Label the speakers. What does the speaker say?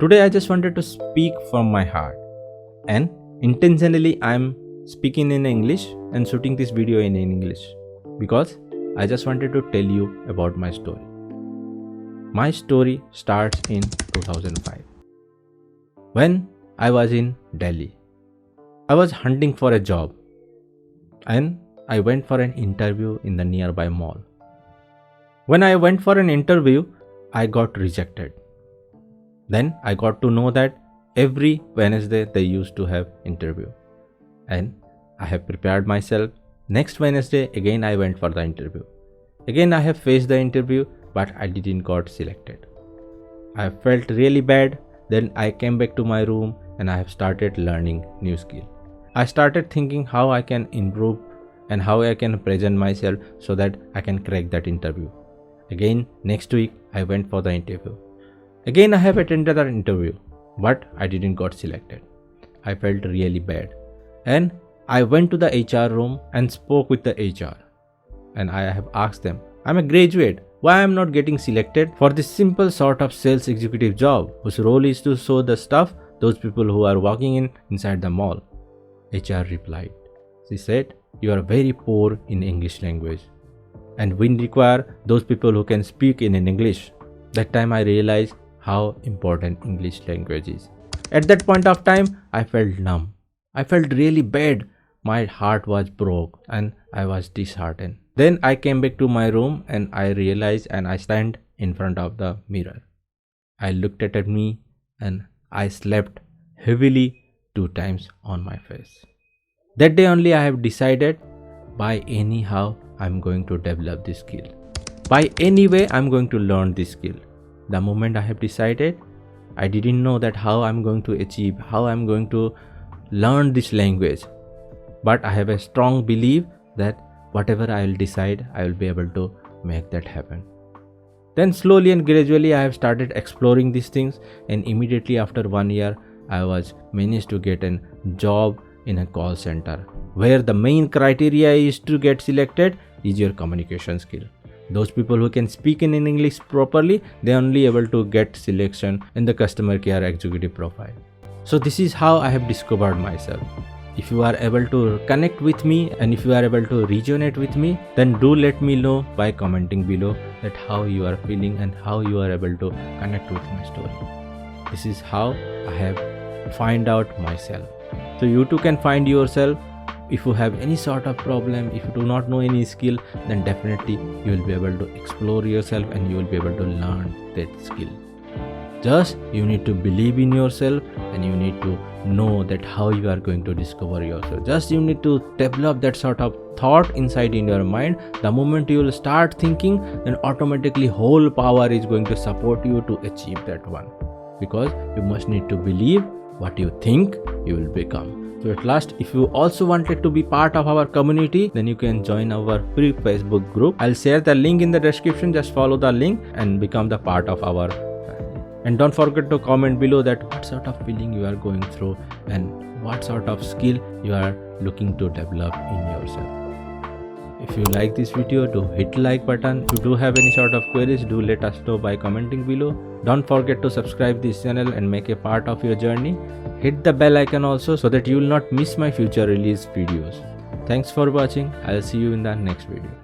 Speaker 1: Today I just wanted to speak from my heart, and intentionally I'm speaking in English and shooting this video in English because I just wanted to tell you about my story. My story starts in 2005 when I was in Delhi. I was hunting for a job and I went for an interview in the nearby mall. When I went for an interview, I got rejected. Then I got to know that every Wednesday they used to have interview, and I have prepared myself. Next Wednesday again I went for the interview. Again I have faced the interview, but I didn't got selected. I felt really bad. Then I came back to my room and I have started learning new skill. I started thinking how I can improve and how I can present myself so that I can crack that interview. Again next week I went for the interview. Again I have attended the interview, but I didn't got selected. I felt really bad. And I went to the HR room and spoke with the HR. And I have asked them, I'm a graduate, why I'm not getting selected for this simple sort of sales executive job whose role is to show the stuff those people who are walking inside the mall. HR replied. She said, you are very poor in English language and we require those people who can speak in English. That time I realized how important English language is. At that point of time, I felt numb. I felt really bad. My heart was broke and I was disheartened. Then I came back to my room and I realized and I stand in front of the mirror. I looked at me and I slept heavily 2 times on my face. That day only I have decided by anyhow I'm going to develop this skill. By any way I'm going to learn this skill. The moment I have decided, I didn't know that how I'm going to achieve, how I'm going to learn this language. But I have a strong belief that whatever I will decide, I will be able to make that happen. Then slowly and gradually I have started exploring these things, and immediately after 1 year, I was managed to get a job in a call center where the main criteria is to get selected is your communication skill. Those people who can speak in English properly, they only able to get selection in the customer care executive profile. So this is how I have discovered myself. If you are able to connect with me and if you are able to resonate with me, then do let me know by commenting below that how you are feeling and how you are able to connect with my story. This is how I have find out myself. So you too can find yourself. If you have any sort of problem, if you do not know any skill, then definitely you will be able to explore yourself and you will be able to learn that skill. Just you need to believe in yourself and you need to know that how you are going to discover yourself. Just you need to develop that sort of thought inside in your mind. The moment you will start thinking, then automatically whole power is going to support you to achieve that one. Because you must need to believe what you think you will become. So at last, if you also wanted to be part of our community, then you can join our free Facebook group. I'll share the link in the description. Just follow the link and become the part of our family. And don't forget to comment below that what sort of feeling you are going through and what sort of skill you are looking to develop in yourself. If you like this video, do hit like button. If you do have any sort of queries, do let us know by commenting below. Don't forget to subscribe this channel and make a part of your journey. Hit the bell icon also so that you will not miss my future release videos. Thanks for watching. I'll see you in the next video.